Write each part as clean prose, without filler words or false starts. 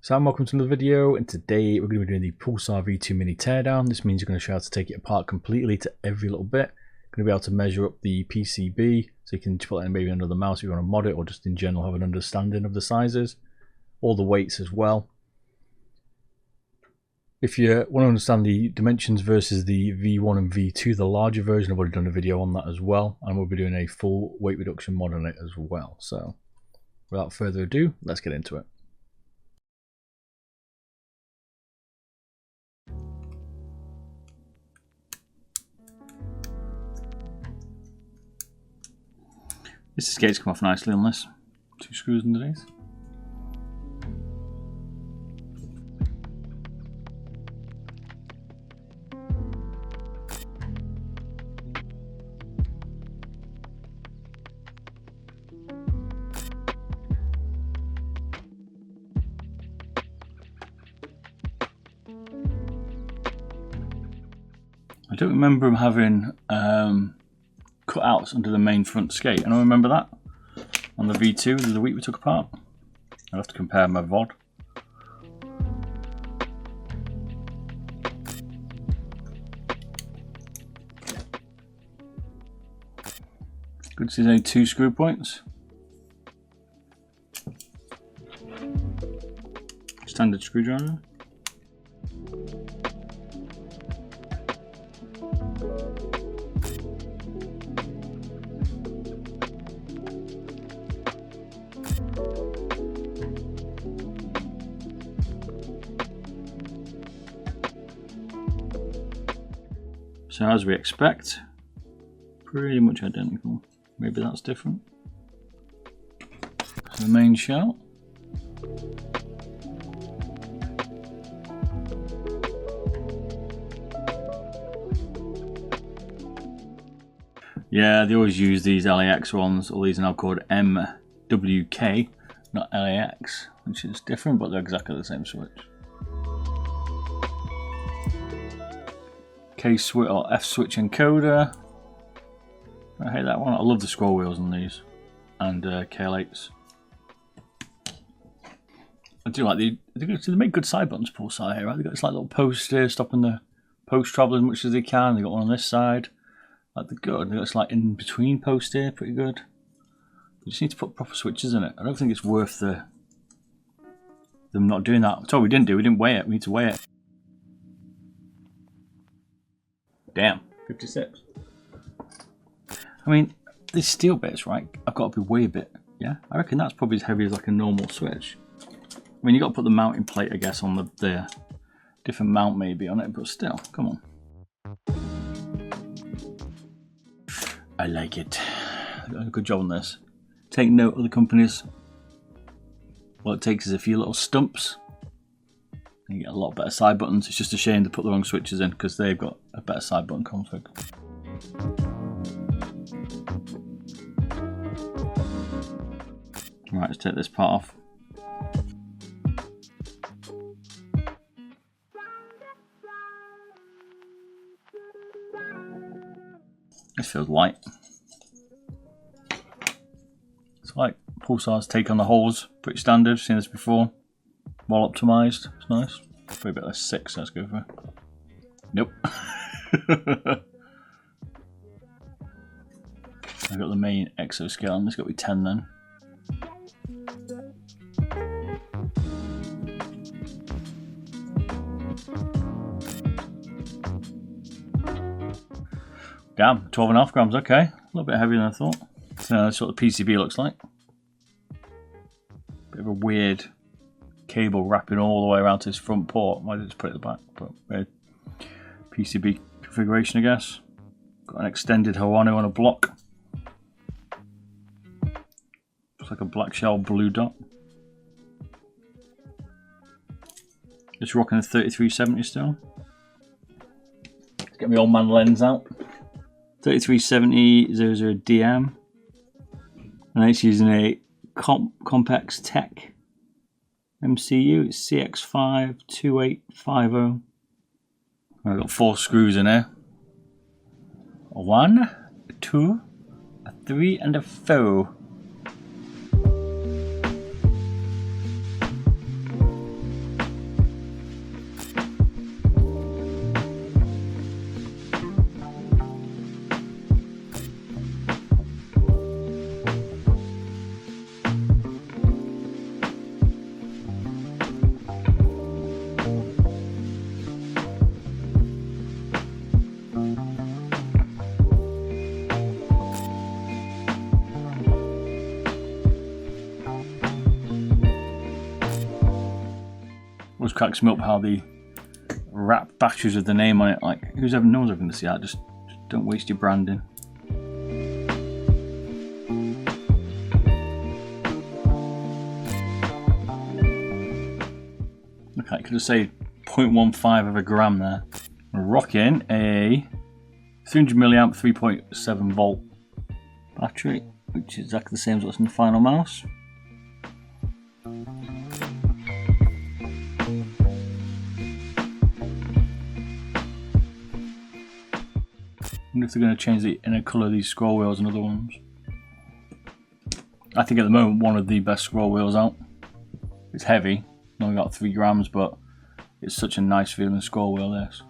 So welcome to another video, and today we're going to be doing the Pulsar V2 Mini Teardown. This means you're going to show how to take it apart completely to every little bit. Going to be able to measure up the PCB, so you can put it maybe under the mouse if you want to mod it, or just in general have an understanding of the sizes. All the weights as well. If you want to understand the dimensions versus the V1 and V2, the larger version, I've already done a video on that as well, and we'll be doing a full weight reduction mod on it as well. So without further ado, let's get into it. This gate's come off nicely on this. 2 screws underneath. I don't remember him having cutouts under the main front skate. I don't remember that on the V2, the week we took apart. I'll have to compare my VOD. Good to see there's only 2 screw points. Standard screwdriver. So as we expect, pretty much identical. Maybe that's different. So the main shell. Yeah, they always use these LAX ones. All these are now called MWK, not LAX, which is different, but they're exactly the same switch. K switch or F switch encoder. I hate that one. I love the scroll wheels on these, and KL8s. I do like they make good side buttons. Pulsar here, right? They got this like little post here, stopping the post travel as much as they can. They got one on this side. Like they're good. They got this like in between post here, pretty good. You just need to put proper switches in it. I don't think it's worth them not doing that. That's all we didn't do. We didn't weigh it. We need to weigh it. Damn, 56. I mean, these steel bits, right? I've got to be way a bit, yeah? I reckon that's probably as heavy as like a normal switch. I mean, you got to put the mounting plate, I guess, on the different mount maybe on it, but still, come on. I like it. Done a good job on this. Take note of the companies. All it takes is a few little stumps. And you get a lot better side buttons. It's just a shame to put the wrong switches in because they've got a better side button config. Right, let's take this part off. This feels light. It's like Pulsar's take on the holes, pretty standard, seen this before. Well optimized, it's nice. Probably a bit less 6, let's go for it. Nope. I've got the main exoscale, and this got to be 10 then. Damn, 12.5 grams, okay. A little bit heavier than I thought. So that's what the PCB looks like. Bit of a weird cable wrapping all the way around to this front port. Why did I just put it at the back? But weird PCB configuration, I guess. Got an extended Hoano on a block. Looks like a black shell blue dot. Just rocking a 3370 still. Let's get my old man lens out. 3370 00DM. And it's using a Compex Tech MCU. It's CX52850. I've got 4 screws in here. 1, 2, 3, and 4. always cracks me up how they wrap batteries with the name on it. Like, no one's ever going to see that. Just don't waste your branding. Okay, I could have said 0.15 of a gram there. We're rocking a 300 milliamp 3.7 volt battery, which is exactly the same as what's in the final mouse. I wonder if they're going to change the inner colour of these scroll wheels and other ones. I think at the moment one of the best scroll wheels out. It's heavy, only got 3 grams, but it's such a nice feeling scroll wheel this.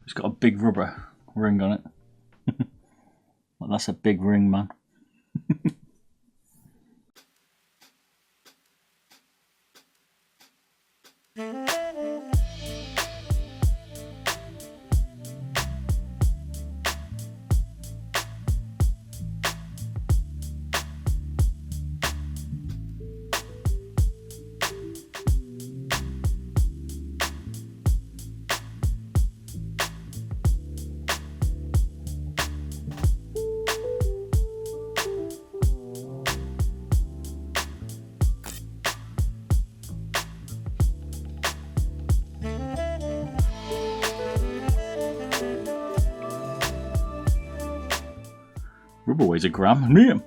It's got a big rubber ring on it. Well, that's a big ring, man. Rubber weighs a gram. And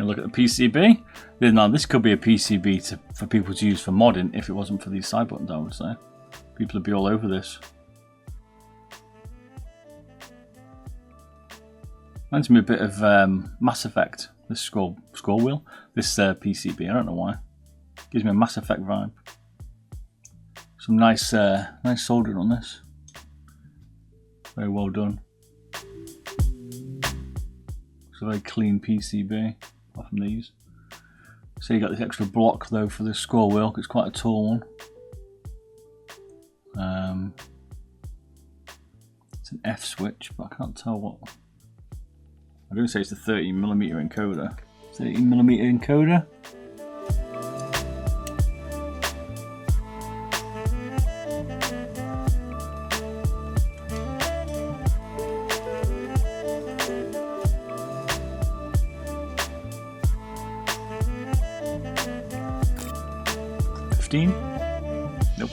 look at the PCB. Now this could be a PCB for people to use for modding if it wasn't for these side buttons, I would say. People would be all over this. Reminds me a bit of Mass Effect, this scroll wheel. This PCB, I don't know why. Gives me a Mass Effect vibe. Some nice soldering on this. Very well done. It's a very clean PCB, apart from these. So you got this extra block though for the scroll wheel, it's quite a tall one. It's an F switch, but I can't tell what. I don't say it's a 30mm encoder. 30mm encoder. Nope.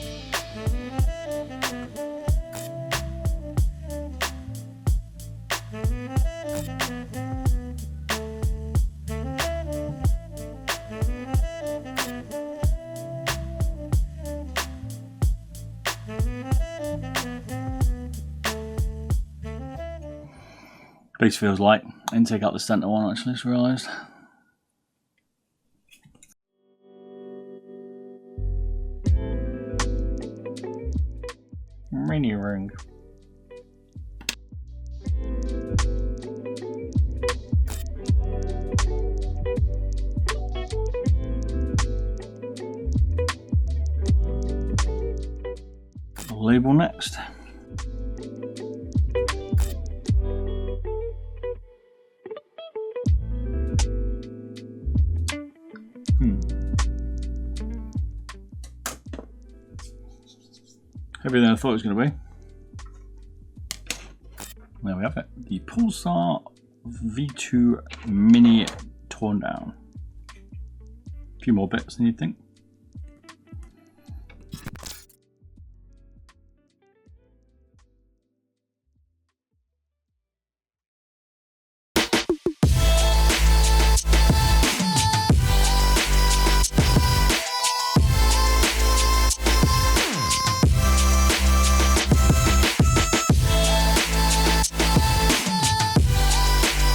Base feels light. I didn't take out the center one actually, just realised. Mini ring. Label next. Heavier than I thought it was going to be. There we have it. The Pulsar V2 Mini torn down. A few more bits than you'd think.